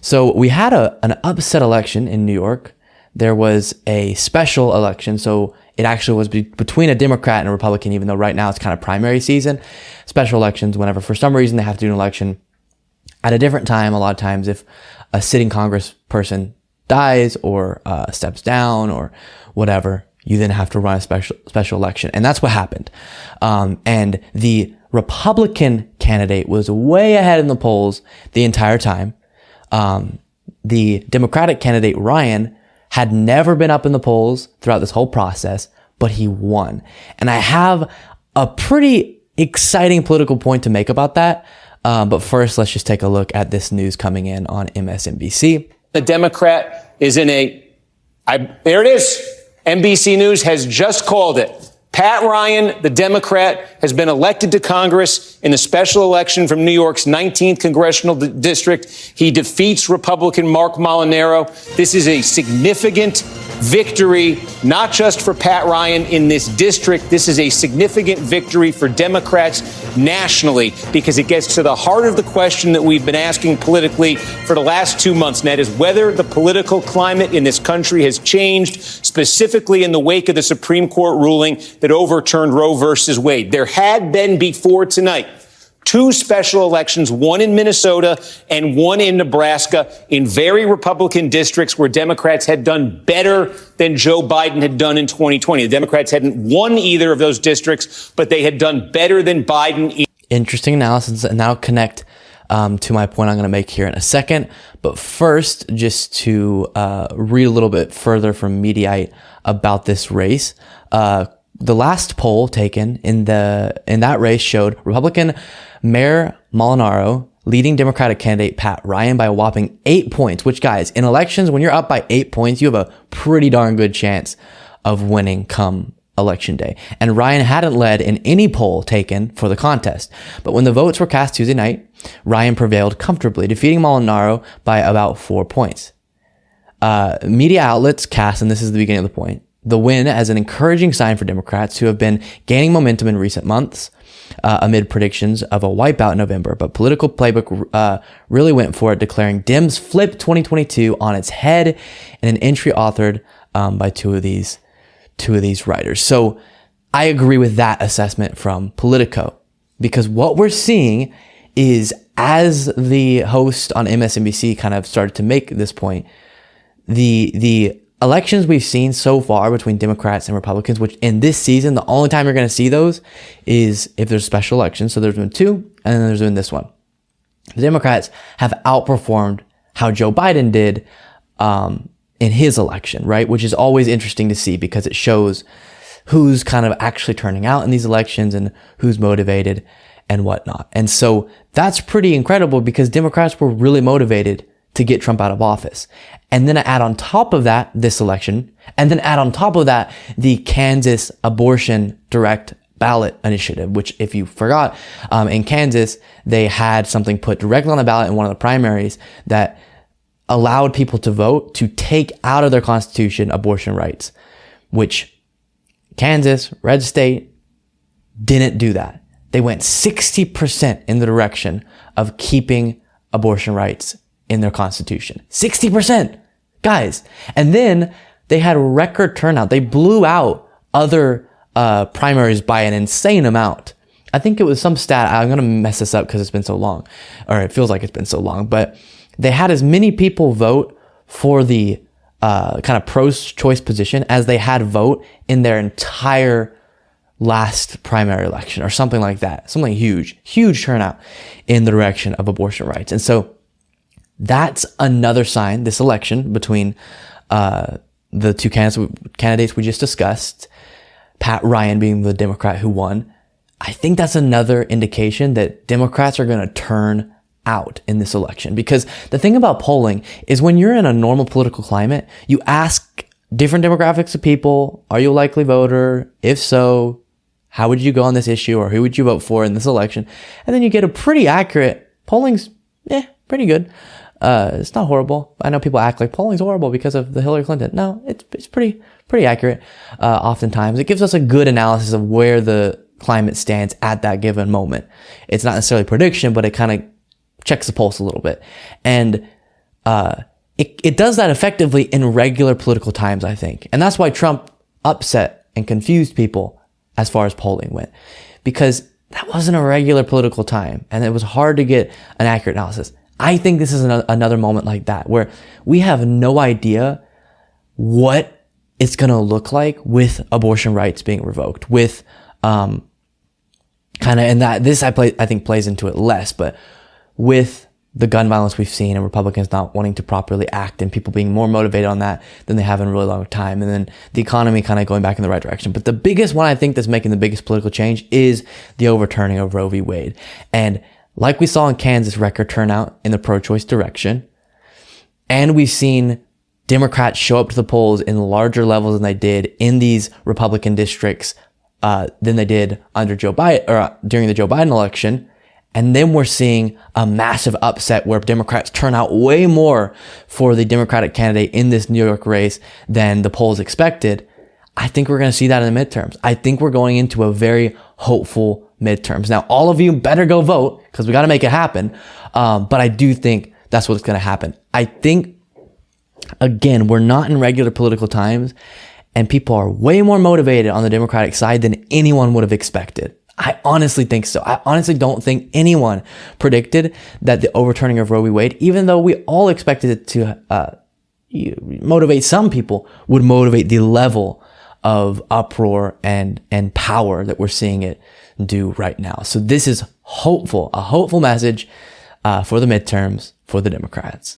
So we had an upset election in New York. There was a special election. So it actually was between a Democrat and a Republican, even though right now it's kind of primary season. Special elections, whenever for some reason they have to do an election at a different time. A lot of times if a sitting Congress person dies or steps down or whatever, you then have to run a special election. And that's what happened. And the Republican candidate was way ahead in the polls the entire time. The Democratic candidate, Ryan, had never been up in the polls throughout this whole process, but he won. And I have a pretty exciting political point to make about that. But first, let's just take a look at this news coming in on MSNBC. The Democrat is in there it is. NBC News has just called it. Pat Ryan, the Democrat, has been elected to Congress in the special election from New York's 19th congressional district. He defeats Republican Marc Molinaro. This is a significant victory, not just for Pat Ryan in this district. This is a significant victory for Democrats nationally because it gets to the heart of the question that we've been asking politically for the last 2 months, and that is whether the political climate in this country has changed, specifically in the wake of the Supreme Court ruling that overturned Roe versus Wade. There had been before tonight 2 special elections, one in Minnesota and one in Nebraska, in very Republican districts where Democrats had done better than Joe Biden had done in 2020. The Democrats hadn't won either of those districts, but they had done better than Biden. Interesting analysis, and now connect to my point I'm going to make here in a second. But first, just to read a little bit further from Mediaite about this race. The last poll taken in that race showed Republican Mayor Molinaro leading Democratic candidate Pat Ryan by a whopping 8 points, which, guys, in elections, when you're up by 8 points, you have a pretty darn good chance of winning come election day. And Ryan hadn't led in any poll taken for the contest. But when the votes were cast Tuesday night, Ryan prevailed comfortably, defeating Molinaro by about 4 points. Media outlets cast, and this is the beginning of the point, the win as an encouraging sign for Democrats who have been gaining momentum in recent months amid predictions of a wipeout in November. But Political Playbook really went for it, declaring Dems flipped 2022 on its head in an entry authored by two of these writers. So I agree with that assessment from Politico, because what we're seeing is, as the host on MSNBC kind of started to make this point, the elections we've seen so far between Democrats and Republicans, which in this season, the only time you're going to see those is if there's special elections. So there's been 2, and then there's been this one. The Democrats have outperformed how Joe Biden did in his election, right? Which is always interesting to see because it shows who's kind of actually turning out in these elections and who's motivated and whatnot. And so that's pretty incredible because Democrats were really motivated to get Trump out of office. And then add on top of that, this election, and then add on top of that, the Kansas abortion direct ballot initiative, which, if you forgot, in Kansas, they had something put directly on the ballot in one of the primaries that allowed people to vote to take out of their constitution abortion rights, which Kansas, red state, didn't do that. They went 60% in the direction of keeping abortion rights in their constitution. 60%, guys. And then they had record turnout. They blew out other primaries by an insane amount. I think it was some stat. I'm going to mess this up because it's been so long, or it feels like it's been so long, but they had as many people vote for the kind of pro-choice position as they had vote in their entire last primary election or something like that. Something huge turnout in the direction of abortion rights. And so that's another sign, this election between the two candidates we just discussed, Pat Ryan being the Democrat who won. I think that's another indication that Democrats are going to turn out in this election. Because the thing about polling is when you're in a normal political climate, you ask different demographics of people, are you a likely voter? If so, how would you go on this issue, or who would you vote for in this election? And then you get a pretty accurate, polling's pretty good. It's not horrible. I know people act like polling's horrible because of the Hillary Clinton. No, it's pretty accurate. Oftentimes it gives us a good analysis of where the climate stands at that given moment. It's not necessarily prediction, but it kind of checks the pulse a little bit. And it does that effectively in regular political times, I think. And that's why Trump upset and confused people as far as polling went, because that wasn't a regular political time and it was hard to get an accurate analysis. I think this is another moment like that where we have no idea what it's going to look like with abortion rights being revoked, with kind of, and that this I think plays into it less, but with the gun violence we've seen and Republicans not wanting to properly act and people being more motivated on that than they have in a really long time. And then the economy kind of going back in the right direction. But the biggest one I think that's making the biggest political change is the overturning of Roe v. Wade. And like we saw in Kansas, record turnout in the pro-choice direction. And we've seen Democrats show up to the polls in larger levels than they did in these Republican districts than they did under Joe Biden or during the Joe Biden election. And then we're seeing a massive upset where Democrats turn out way more for the Democratic candidate in this New York race than the polls expected. I think we're going to see that in the midterms. I think we're going into a very hopeful midterms. Now, all of you better go vote because we got to make it happen. But I do think that's what's going to happen. I think, again, we're not in regular political times and people are way more motivated on the Democratic side than anyone would have expected. I honestly think so. I honestly don't think anyone predicted that the overturning of Roe v. Wade, even though we all expected it to motivate some people, would motivate the level of uproar and power that we're seeing it do right now. So this is hopeful, a hopeful message for the midterms for the Democrats.